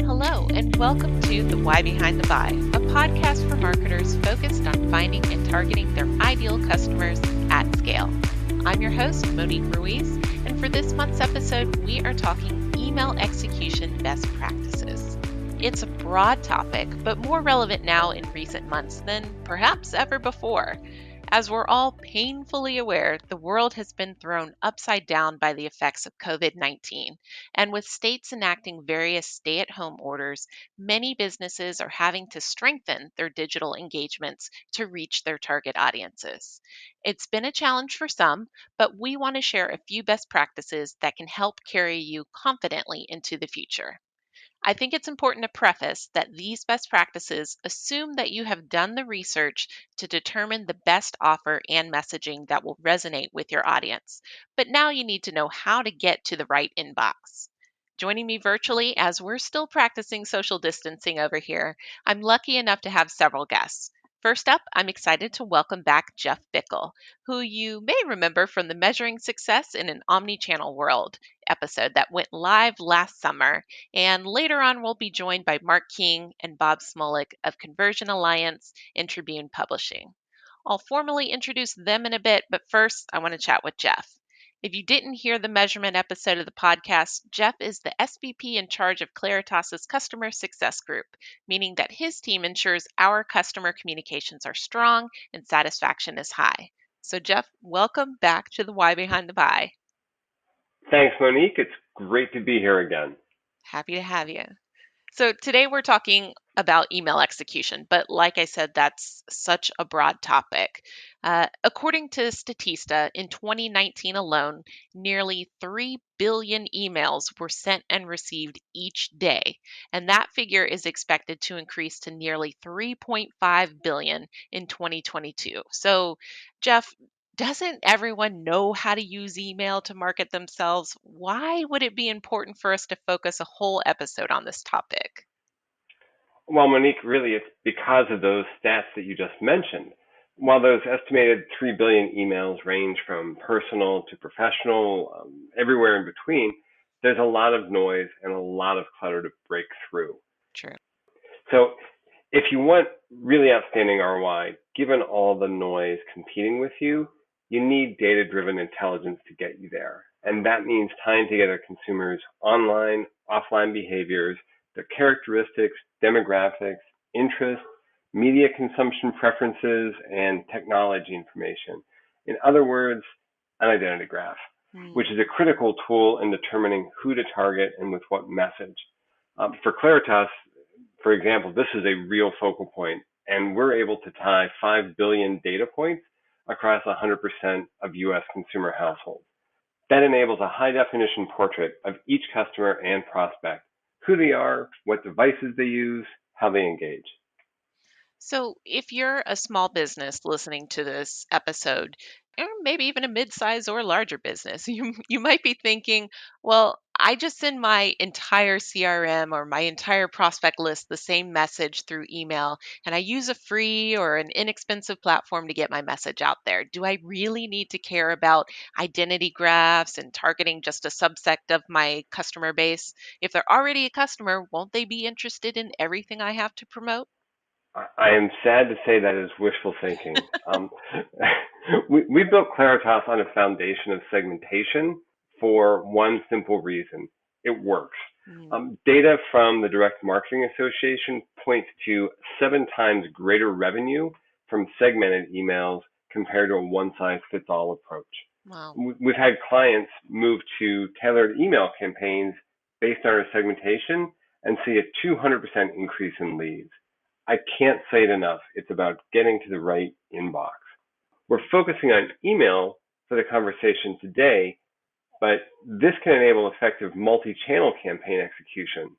Hello, and welcome to The Why Behind the Buy, a podcast for marketers focused on finding and targeting their ideal customers at scale. I'm your host, Monique Ruiz, and for this month's episode, we are talking email execution best practices. It's a broad topic, but more relevant now in recent months than perhaps ever before. As we're all painfully aware, the world has been thrown upside down by the effects of COVID-19. And with states enacting various stay at home orders, many businesses are having to strengthen their digital engagements to reach their target audiences. It's been a challenge for some, but we want to share a few best practices that can help carry you confidently into the future. I think it's important to preface that these best practices assume that you have done the research to determine the best offer and messaging that will resonate with your audience. But now you need to know how to get to the right inbox. Joining me virtually as we're still practicing social distancing over here, I'm lucky enough to have several guests. First up, I'm excited to welcome back Jeff Bickle, who you may remember from the Measuring Success in an Omnichannel World episode that went live last summer. And later on, we'll be joined by Mark King and Bob Smolik of Conversion Alliance and Tribune Publishing. I'll formally introduce them in a bit, but first, I want to chat with Jeff. If you didn't hear the measurement episode of the podcast, Jeff is the SVP in charge of Claritas's Customer Success Group, meaning that his team ensures our customer communications are strong and satisfaction is high. So, Jeff, welcome back to the Why Behind the Buy. Thanks, Monique. It's great to be here again. Happy to have you. So today we're talking about email execution, but like I said, that's such a broad topic. According to Statista, in 2019 alone, nearly 3 billion emails were sent and received each day, and that figure is expected to increase to nearly 3.5 billion in 2022. So, Jeff, doesn't everyone know how to use email to market themselves? Why would it be important for us to focus a whole episode on this topic? Well, Monique, really, it's because of those stats that you just mentioned. While those estimated 3 billion emails range from personal to professional, everywhere in between, there's a lot of noise and a lot of clutter to break through. True. So if you want really outstanding ROI, given all the noise competing with you, you need data-driven intelligence to get you there. And that means tying together consumers' online, offline behaviors, their characteristics, demographics, interests, media consumption preferences, and technology information. In other words, an identity graph, which is a critical tool in determining who to target and with what message. For Claritas, for example, this is a real focal point, and we're able to tie 5 billion data points across 100% of U.S. consumer households. That enables a high-definition portrait of each customer and prospect, who they are, what devices they use, how they engage. So, if you're a small business listening to this episode, or maybe even a mid-size or larger business, you might be thinking, well, I just send my entire CRM or my entire prospect list the same message through email, and I use a free or an inexpensive platform to get my message out there. Do I really need to care about identity graphs and targeting just a subset of my customer base? If they're already a customer, won't they be interested in everything I have to promote? I am sad to say that is wishful thinking. We built Claritas on a foundation of segmentation for one simple reason. It works. Data from the Direct Marketing Association points to 7 times greater revenue from segmented emails compared to a one-size-fits-all approach. Wow. We've had clients move to tailored email campaigns based on our segmentation and see a 200% increase in leads. I can't say it enough. It's about getting to the right inbox. We're focusing on email for the conversation today, but this can enable effective multi-channel campaign execution.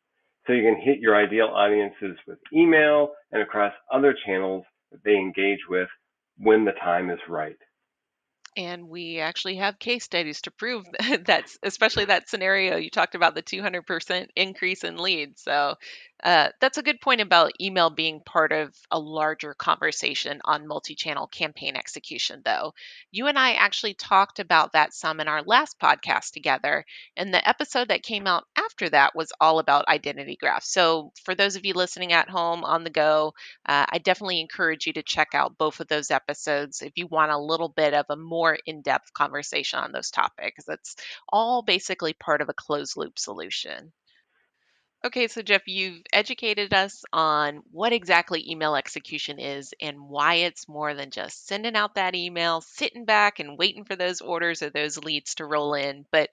So you can hit your ideal audiences with email and across other channels that they engage with when the time is right. And we actually have case studies to prove that's especially that scenario you talked about, the 200% increase in leads. So that's a good point about email being part of a larger conversation on multi-channel campaign execution, though. You and I actually talked about that some in our last podcast together. And the episode that came out after that was all about identity graphs. So for those of you listening at home on the go, I definitely encourage you to check out both of those episodes if you want a little bit of a more in depth conversation on those topics. That's all basically part of a closed loop solution. Okay, so Jeff, you've educated us on what exactly email execution is and why it's more than just sending out that email, sitting back and waiting for those orders or those leads to roll in. But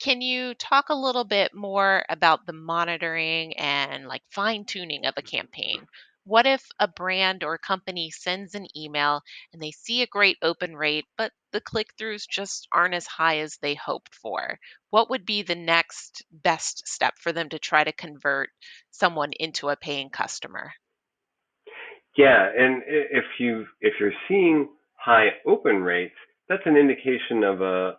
can you talk a little bit more about the monitoring and like fine tuning of a campaign? What if a brand or company sends an email and they see a great open rate, but the click throughs just aren't as high as they hoped for? What would be the next best step for them to try to convert someone into a paying customer? Yeah, and if you're seeing high open rates, that's an indication of a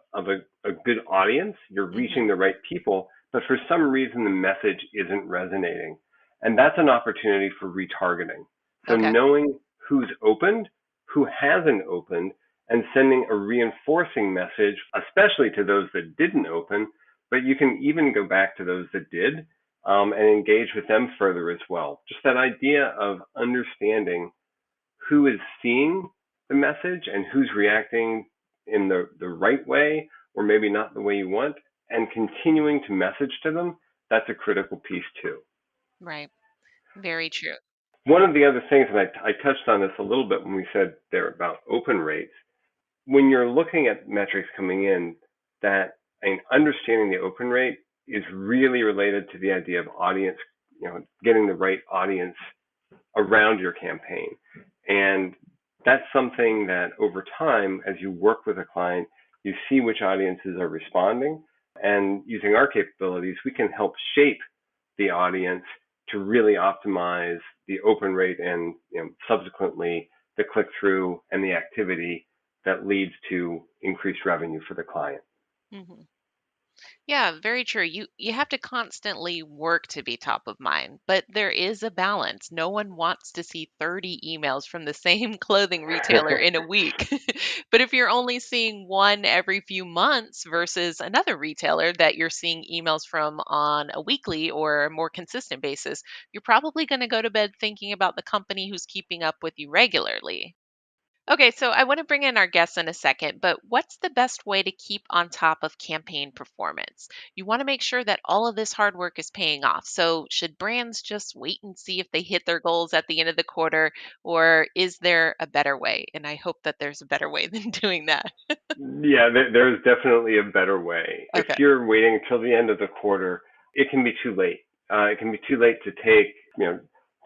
good audience. You're Hmm. reaching the right people, but for some reason the message isn't resonating. And that's an opportunity for retargeting. So Okay. knowing who's opened, who hasn't opened, and sending a reinforcing message, especially to those that didn't open, but you can even go back to those that did, and engage with them further as well. Just that idea of understanding who is seeing the message and who's reacting in the right way, or maybe not the way you want, and continuing to message to them, that's a critical piece too. Right. Very true. One of the other things, and I touched on this a little bit when we said there about open rates, when you're looking at metrics coming in, that and understanding the open rate is really related to the idea of audience, getting the right audience around your campaign. And that's something that over time, as you work with a client, you see which audiences are responding. And using our capabilities, we can help shape the audience to really optimize the open rate and subsequently the click through and the activity that leads to increased revenue for the client. Hmm. Yeah, very true. You have to constantly work to be top of mind, but there is a balance. No one wants to see 30 emails from the same clothing retailer in a week. But if you're only seeing one every few months versus another retailer that you're seeing emails from on a weekly or a more consistent basis, you're probably going to go to bed thinking about the company who's keeping up with you regularly. Okay, so I want to bring in our guests in a second, but what's the best way to keep on top of campaign performance? You want to make sure that all of this hard work is paying off. So, should brands just wait and see if they hit their goals at the end of the quarter, or is there a better way? And I hope that there's a better way than doing that. Yeah, there's definitely a better way. If Okay. you're waiting until the end of the quarter, it can be too late. It can be too late to take,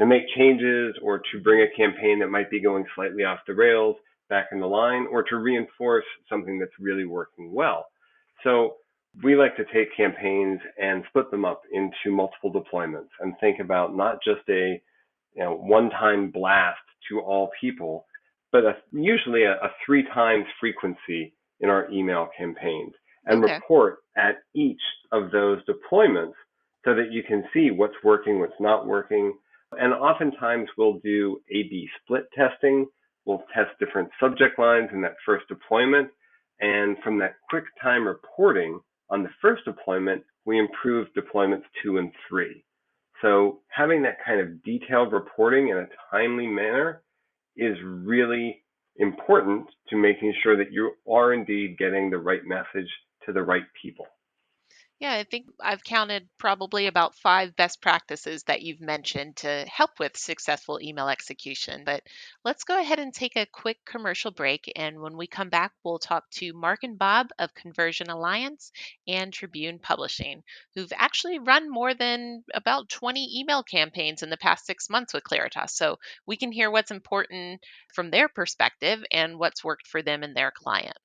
to make changes or to bring a campaign that might be going slightly off the rails back in the line or to reinforce something that's really working well. So we like to take campaigns and split them up into multiple deployments and think about not just a one-time blast to all people, but usually a three times frequency in our email campaigns and Okay. report at each of those deployments so that you can see what's working, what's not working. And oftentimes we'll do A/B split testing. We'll test different subject lines in that first deployment. And from that quick time reporting on the first deployment, we improve deployments 2 and 3. So having that kind of detailed reporting in a timely manner is really important to making sure that you are indeed getting the right message to the right people. Yeah, I think I've counted probably about five best practices that you've mentioned to help with successful email execution. But let's go ahead and take a quick commercial break. And when we come back, we'll talk to Mark and Bob of Conversion Alliance and Tribune Publishing, who've actually run more than about 20 email campaigns in the past 6 months with Claritas. So we can hear what's important from their perspective and what's worked for them and their clients.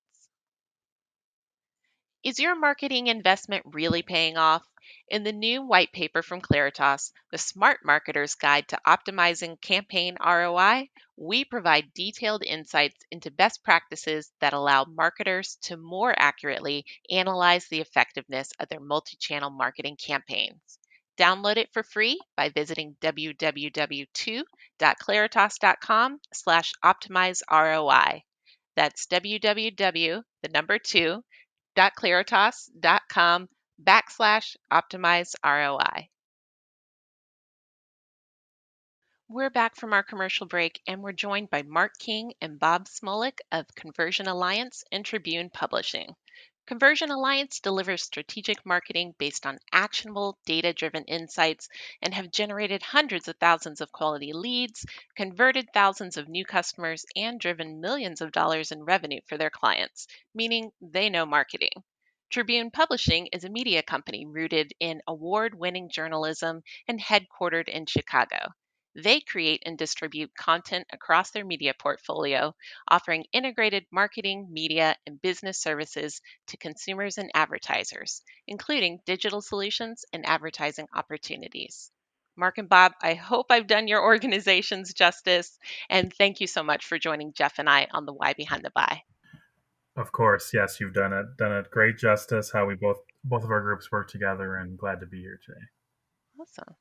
Is your marketing investment really paying off? In the new white paper from Claritas, The Smart Marketer's Guide to Optimizing Campaign ROI, we provide detailed insights into best practices that allow marketers to more accurately analyze the effectiveness of their multi-channel marketing campaigns. Download it for free by visiting www.claritas.com/optimize-ROI. That's www, the number 2, claritas.com/optimize ROI. We're back from our commercial break and we're joined by Mark King and Bob Smolik of Conversion Alliance and Tribune Publishing. Conversion Alliance delivers strategic marketing based on actionable, data driven insights and have generated hundreds of thousands of quality leads, converted thousands of new customers, and driven millions of dollars in revenue for their clients, meaning they know marketing. Tribune Publishing is a media company rooted in award winning journalism and headquartered in Chicago. They create and distribute content across their media portfolio, offering integrated marketing, media, and business services to consumers and advertisers, including digital solutions and advertising opportunities. Mark and Bob, I hope I've done your organizations justice, and thank you so much for joining Jeff and I on the Why Behind the Buy. Of course, yes, you've done it great justice. How we both of our groups work together, and glad to be here today. Awesome.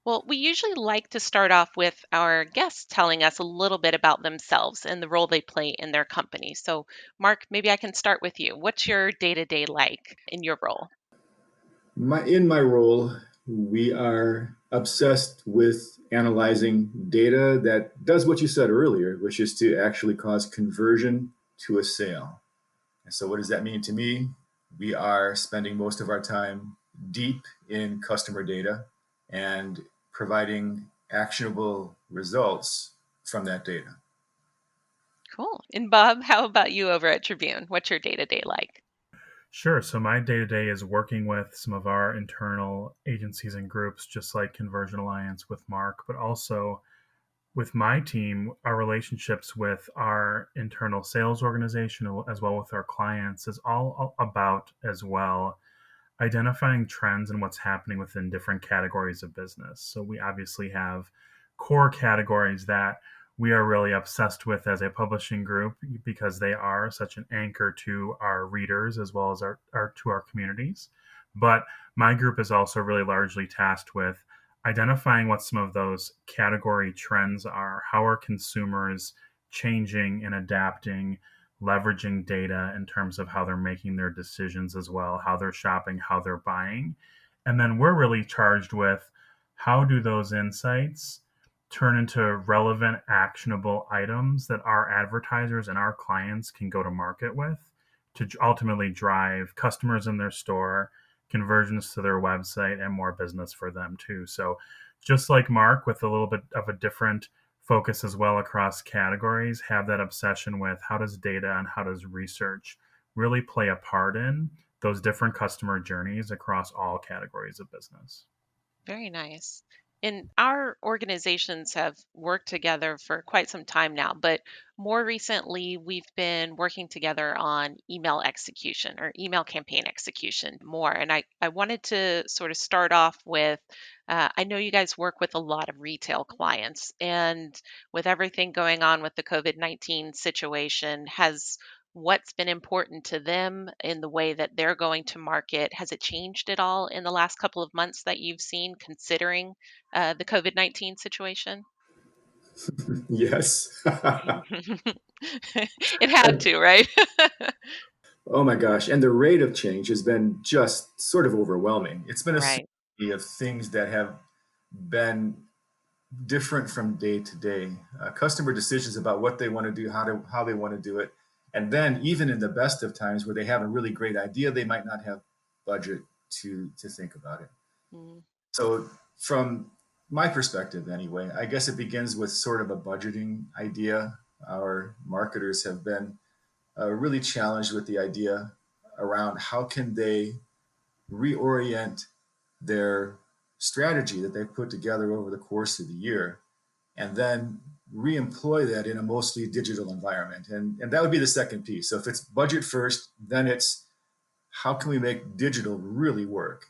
Well, we usually like to start off with our guests telling us a little bit about themselves and the role they play in their company. So, Mark, maybe I can start with you. What's your day to day like in your role? In my role, we are obsessed with analyzing data that does what you said earlier, which is to actually cause conversion to a sale. And so what does that mean to me? We are spending most of our time deep in customer data and providing actionable results from that data. Cool. And Bob, how about you over at Tribune? What's your day to day like? Sure. So my day-to-day is working with some of our internal agencies and groups, just like Conversion Alliance with Mark, but also with my team, our relationships with our internal sales organization as well with our clients is all about as well identifying trends and what's happening within different categories of business. So we obviously have core categories that we are really obsessed with as a publishing group because they are such an anchor to our readers as well as our to our communities. But my group is also really largely tasked with identifying what some of those category trends are. How are consumers changing and adapting, leveraging data in terms of how they're making their decisions as well, how they're shopping, how they're buying. And then we're really charged with how do those insights turn into relevant, actionable items that our advertisers and our clients can go to market with to ultimately drive customers in their store, conversions to their website, and more business for them too. So just like Mark, with a little bit of a different focus as well across categories, have that obsession with how does data and how does research really play a part in those different customer journeys across all categories of business. Very nice. And our organizations have worked together for quite some time now, but more recently, we've been working together on email execution or email campaign execution more. And I wanted to sort of start off with I know you guys work with a lot of retail clients, and with everything going on with the COVID-19 situation, has what's been important to them in the way that they're going to market, has it changed at all in the last couple of months that you've seen considering the COVID-19 situation? Yes. It had to, right? Oh my gosh. And the rate of change has been just sort of overwhelming. It's been a Right. series of things that have been different from day to day. Customer decisions about what they want to do, how they want to do it. And then even in the best of times where they have a really great idea, they might not have budget to think about it. Mm. So from my perspective anyway, I guess it begins with sort of a budgeting idea. Our marketers have been really challenged with the idea around how can they reorient their strategy that they put together over the course of the year and then reemploy that in a mostly digital environment. And that would be the second piece. So if it's budget first, then it's how can we make digital really work?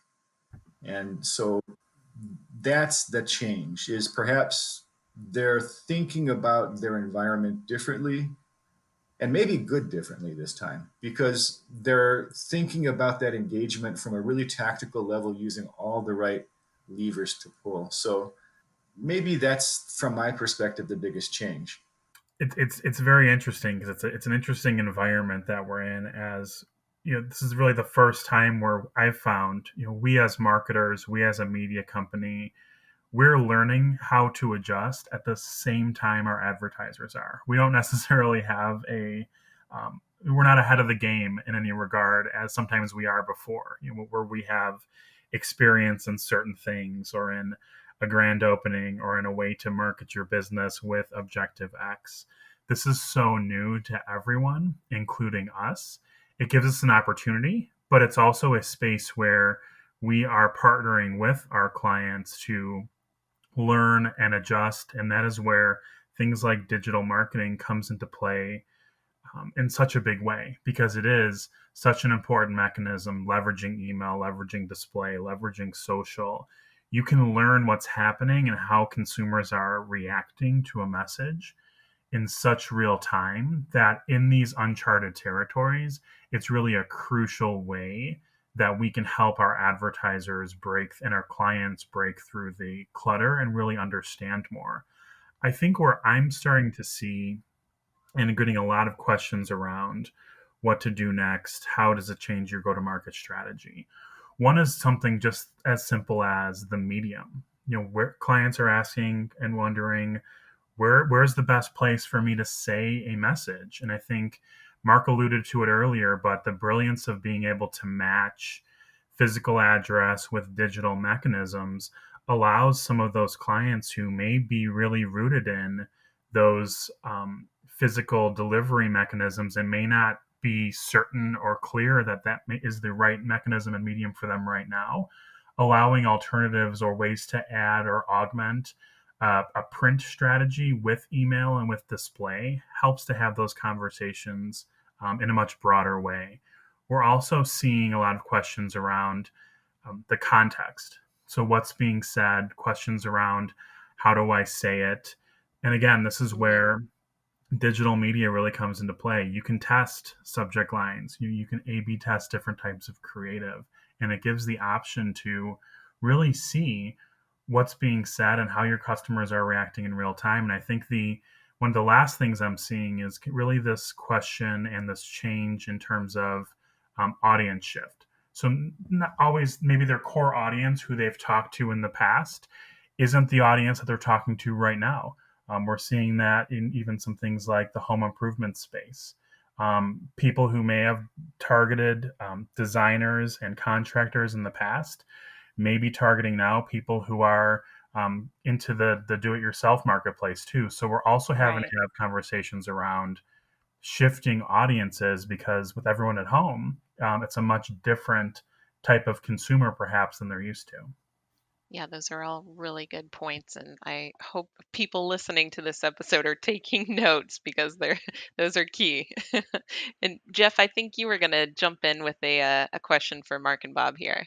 And so that's the change, is perhaps they're thinking about their environment differently, and maybe good differently this time, because they're thinking about that engagement from a really tactical level using all the right levers to pull. So maybe that's, from my perspective, the biggest change. It's very interesting because it's an interesting environment that we're in. As this is really the first time where I've found, we as marketers, we as a media company, we're learning how to adjust at the same time our advertisers are. We don't necessarily have we're not ahead of the game in any regard as sometimes we are before, where we have experience in certain things or in a grand opening or in a way to market your business with Objective X. This is so new to everyone, including us. It gives us an opportunity, but it's also a space where we are partnering with our clients to learn and adjust. And that is where things like digital marketing comes into play in such a big way, because it is such an important mechanism, leveraging email, leveraging display, leveraging social. You can learn what's happening and how consumers are reacting to a message in such real time that in these uncharted territories, it's really a crucial way that we can help our advertisers break and our clients break through the clutter and really understand more. I think where I'm starting to see and getting a lot of questions around what to do next, how does it change your go-to-market strategy? One is something just as simple as the medium. Where clients are asking and wondering, where's the best place for me to say a message? And I think Mark alluded to it earlier, but the brilliance of being able to match physical address with digital mechanisms allows some of those clients who may be really rooted in those physical delivery mechanisms and may not be certain or clear that is the right mechanism and medium for them right now, allowing alternatives or ways to add or augment a print strategy with email and with display helps to have those conversations in a much broader way. We're also seeing a lot of questions around the context. So what's being said, questions around how do I say it? And again, this is where digital media really comes into play. You can test subject lines. You can A/B test different types of creative, and it gives the option to really see what's being said and how your customers are reacting in real time. And I think one of the last things I'm seeing is really this question and this change in terms of audience shift. So not always maybe their core audience who they've talked to in the past isn't the audience that they're talking to right now. We're seeing that in even some things like the home improvement space. People who may have targeted designers and contractors in the past may be targeting now people who are into the do-it-yourself marketplace too. So we're also having to have conversations around shifting audiences, because with everyone at home, it's a much different type of consumer perhaps than they're used to. Yeah, those are all really good points, and I hope people listening to this episode are taking notes because those are key. And Jeff, I think you were going to jump in with a question for Mark and Bob here.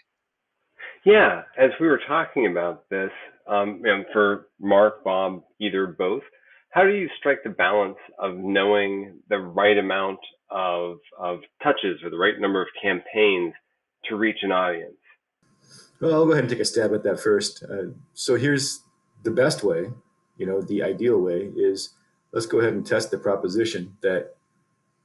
Yeah, as we were talking about this, and for Mark, Bob, either both, how do you strike the balance of knowing the right amount of touches or the right number of campaigns to reach an audience? Well, I'll go ahead and take a stab at that first. So here's the best way, the ideal way is, let's go ahead and test the proposition that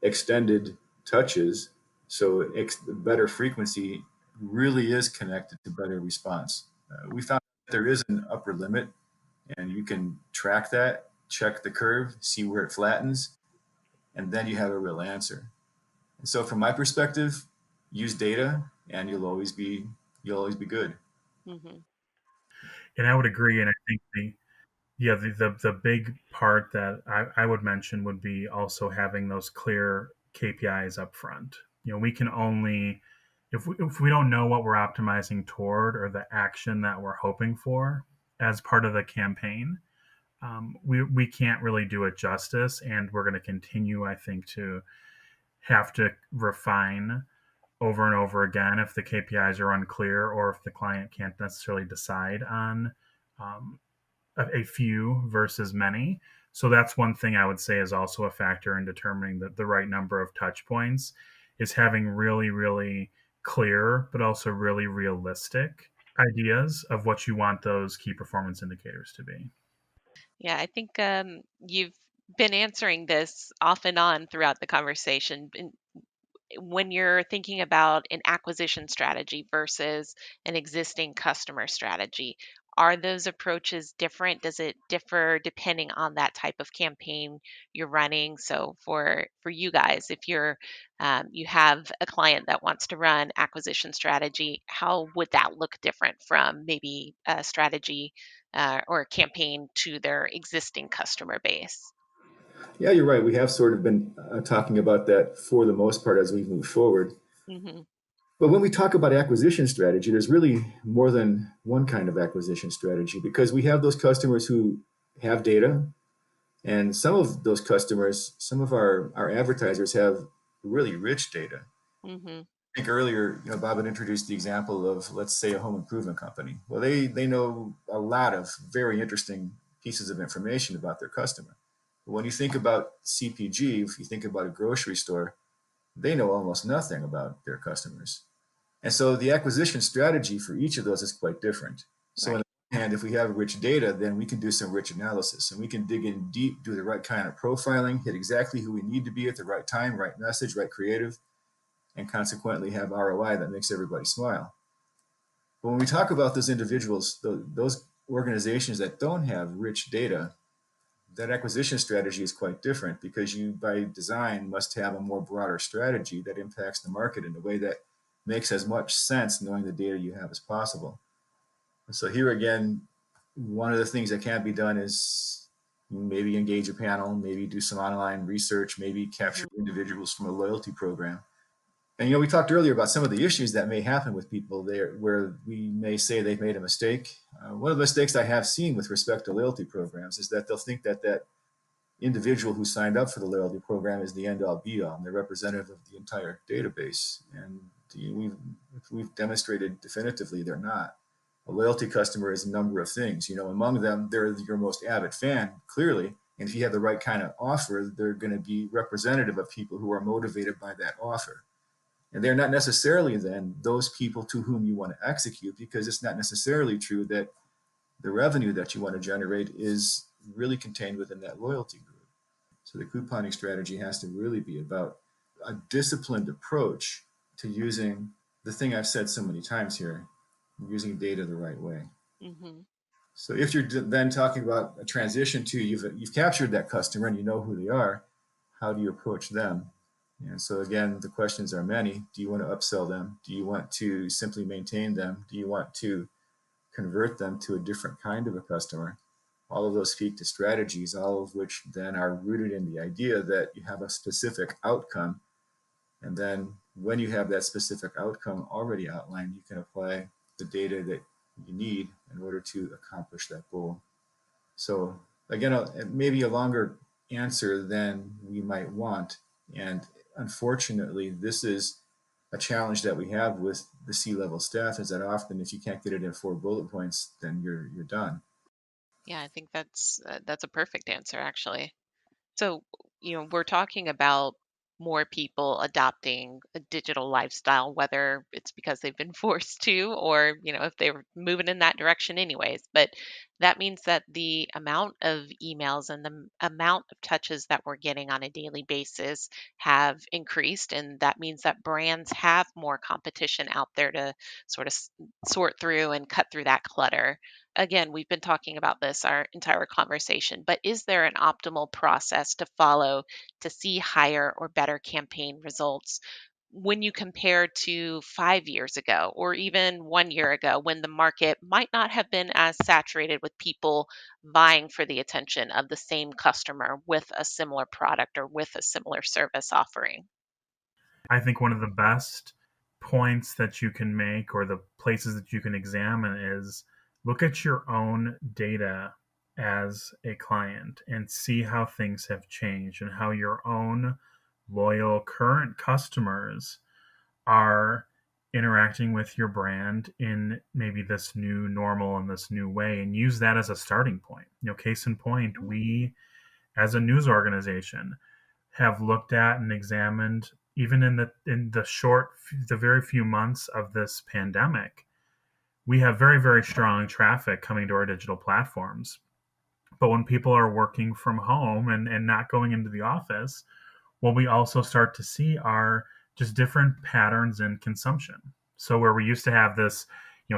extended touches, so better frequency, really is connected to better response. We found there is an upper limit, and you can track that, check the curve, see where it flattens, and then you have a real answer. And so from my perspective, use data and you'll always be good. Mm-hmm. And I would agree. And I think the big part that I would mention would be also having those clear KPIs up front. We can only, if we don't know what we're optimizing toward or the action that we're hoping for as part of the campaign, we can't really do it justice. And we're going to continue, I think, to have to refine over and over again if the KPIs are unclear or if the client can't necessarily decide on um, a few versus many. So that's one thing I would say is also a factor in determining the right number of touch points is having really, really clear, but also really realistic ideas of what you want those key performance indicators to be. Yeah, I think you've been answering this off and on throughout the conversation. When you're thinking about an acquisition strategy versus an existing customer strategy, are those approaches different? Does it differ depending on that type of campaign you're running? So for you guys, if you have a client that wants to run acquisition strategy, how would that look different from maybe a strategy or a campaign to their existing customer base? Yeah, you're right. We have sort of been talking about that for the most part as we move forward. Hmm. But when we talk about acquisition strategy, there's really more than one kind of acquisition strategy because we have those customers who have data, and some of those customers, some of our advertisers have really rich data. Hmm. I think earlier, Bob had introduced the example of, let's say, a home improvement company. Well, they know a lot of very interesting pieces of information about their customer. But when you think about CPG, if you think about a grocery store, they know almost nothing about their customers. And so the acquisition strategy for each of those is quite different. So on Right. the one hand, if we have rich data, then we can do some rich analysis and we can dig in deep, do the right kind of profiling, hit exactly who we need to be at the right time, right message, right creative, and consequently have ROI that makes everybody smile. But when we talk about those individuals, those organizations that don't have rich data, that acquisition strategy is quite different because you, by design, must have a more broader strategy that impacts the market in a way that makes as much sense knowing the data you have as possible. And so here again, one of the things that can be done is maybe engage a panel, maybe do some online research, maybe capture individuals from a loyalty program. And we talked earlier about some of the issues that may happen with people there, where we may say they've made a mistake. One of the mistakes I have seen with respect to loyalty programs is that they'll think that that individual who signed up for the loyalty program is the end all be all, and they're representative of the entire database. And we've demonstrated definitively they're not. A loyalty customer is a number of things. Among them, they're your most avid fan, clearly. And if you have the right kind of offer, they're going to be representative of people who are motivated by that offer. And they're not necessarily then those people to whom you want to execute, because it's not necessarily true that the revenue that you want to generate is really contained within that loyalty group. So the couponing strategy has to really be about a disciplined approach to using the thing I've said so many times here, using data the right way. Hmm. So if you're then talking about a transition to you've captured that customer and you know who they are, how do you approach them? And so again, the questions are many. Do you want to upsell them? Do you want to simply maintain them? Do you want to convert them to a different kind of a customer? All of those speak to strategies, all of which then are rooted in the idea that you have a specific outcome. And then when you have that specific outcome already outlined, you can apply the data that you need in order to accomplish that goal. So again, maybe a longer answer than we might want. And unfortunately, this is a challenge that we have with the C-level staff, is that often if you can't get it in 4 bullet points, then you're done. Yeah, I think that's a perfect answer actually. So, we're talking about more people adopting a digital lifestyle, whether it's because they've been forced to or, if they're moving in that direction anyways. But that means that the amount of emails and the amount of touches that we're getting on a daily basis have increased. And that means that brands have more competition out there to sort of sort through and cut through that clutter. Again, we've been talking about this our entire conversation, but is there an optimal process to follow to see higher or better campaign results when you compare to 5 years ago or even 1 year ago when the market might not have been as saturated with people vying for the attention of the same customer with a similar product or with a similar service offering? I think one of the best points that you can make or the places that you can examine is look at your own data as a client and see how things have changed and how your own loyal current customers are interacting with your brand in maybe this new normal and this new way, and use that as a starting point. Case in point, we as a news organization have looked at and examined, even in the very few months of this pandemic, we have very, very strong traffic coming to our digital platforms. But when people are working from home and not going into the office, what we also start to see are just different patterns in consumption. So where we used to have this,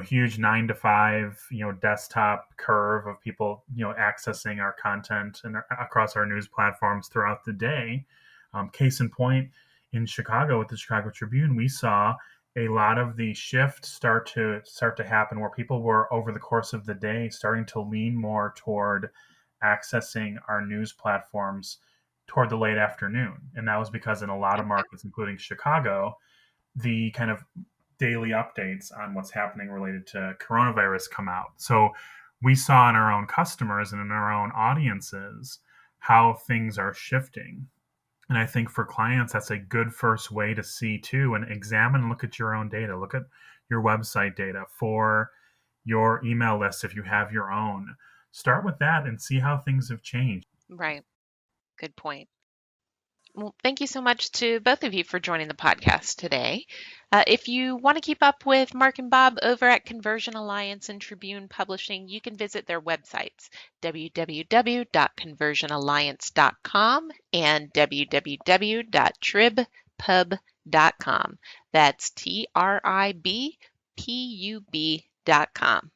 huge 9 to 5, desktop curve of people, accessing our content and across our news platforms throughout the day. Case in point, in Chicago with the Chicago Tribune, we saw a lot of the shift start to happen where people were over the course of the day starting to lean more toward accessing our news platforms toward the late afternoon. And that was because in a lot of markets, including Chicago, the kind of daily updates on what's happening related to coronavirus come out. So we saw in our own customers and in our own audiences how things are shifting. And I think for clients, that's a good first way to see too, and examine and look at your own data. Look at your website data for your email list if you have your own. Start with that and see how things have changed. Right. Good point. Well, thank you so much to both of you for joining the podcast today. If you want to keep up with Mark and Bob over at Conversion Alliance and Tribune Publishing, you can visit their websites, www.conversionalliance.com and www.tribpub.com. That's TRIBPUB.com.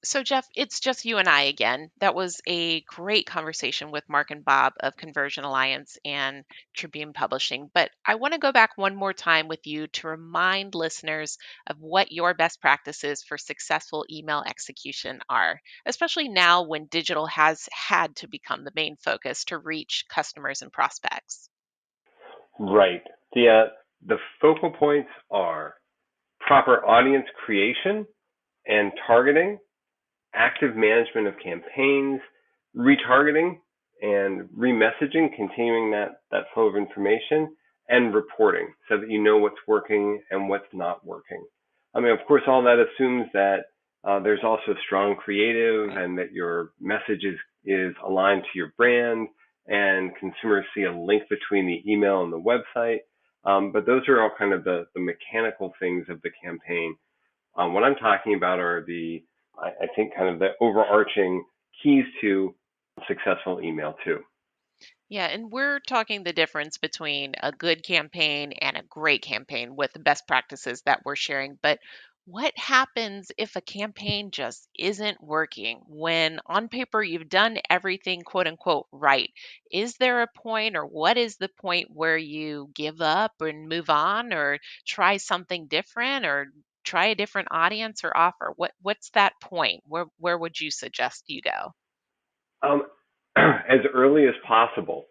So, Jeff, it's just you and I again. That was a great conversation with Mark and Bob of Conversion Alliance and Tribune Publishing. But I want to go back one more time with you to remind listeners of what your best practices for successful email execution are, especially now when digital has had to become the main focus to reach customers and prospects. Right. The focal points are proper audience creation and targeting, active management of campaigns, retargeting and remessaging, continuing that flow of information, and reporting so that you know what's working and what's not working. I mean, of course, all that assumes that there's also strong creative and that your message is aligned to your brand and consumers see a link between the email and the website. But those are all kind of the mechanical things of the campaign. What I'm talking about are I think kind of the overarching keys to successful email too. Yeah, and we're talking the difference between a good campaign and a great campaign with the best practices that we're sharing. But what happens if a campaign just isn't working when on paper you've done everything quote unquote right? Is there a point, or what is the point where you give up and move on, or try something different, or try a different audience or offer? What's that point? Where would you suggest you go? As early as possible,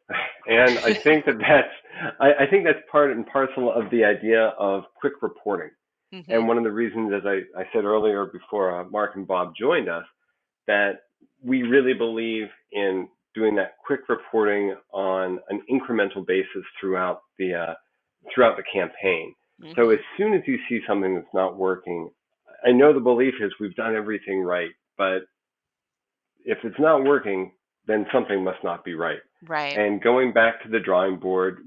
and I think that's part and parcel of the idea of quick reporting. Mm-hmm. And one of the reasons, as I said earlier before Mark and Bob joined us, that we really believe in doing that quick reporting on an incremental basis throughout the campaign. Mm-hmm. So as soon as you see something that's not working, I know the belief is we've done everything right, but if it's not working, then something must not be right. Right. And going back to the drawing board,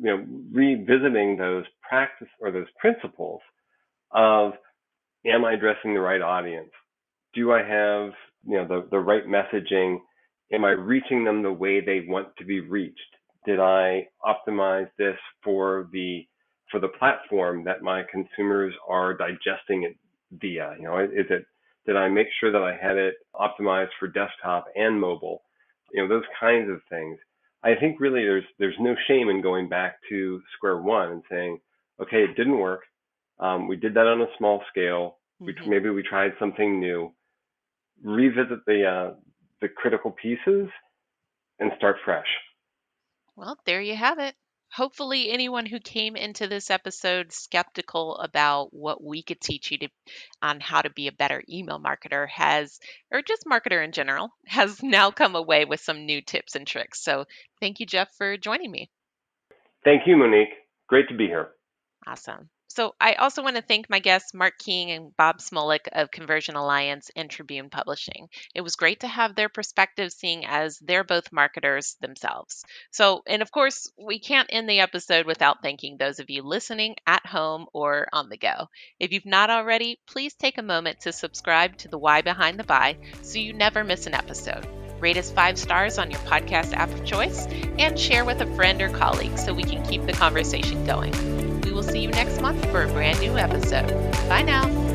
revisiting those practice or those principles of, am I addressing the right audience? Do I have, the right messaging? Am I reaching them the way they want to be reached? Did I optimize this for the platform that my consumers are digesting it via? Did I make sure that I had it optimized for desktop and mobile? Those kinds of things. I think really there's no shame in going back to square one and saying, okay, it didn't work. We did that on a small scale. Mm-hmm. Maybe we tried something new. Revisit the critical pieces and start fresh. Well, there you have it. Hopefully anyone who came into this episode skeptical about what we could teach you on how to be a better email marketer or just marketer in general, has now come away with some new tips and tricks. So thank you, Jeff, for joining me. Thank you, Monique. Great to be here. Awesome. So I also want to thank my guests, Mark King and Bob Smolik of Conversion Alliance and Tribune Publishing. It was great to have their perspectives, seeing as they're both marketers themselves. So, and of course, we can't end the episode without thanking those of you listening at home or on the go. If you've not already, please take a moment to subscribe to the Why Behind the Buy so you never miss an episode. Rate us 5 stars on your podcast app of choice and share with a friend or colleague so we can keep the conversation going. We will see you next month for a brand new episode. Bye now.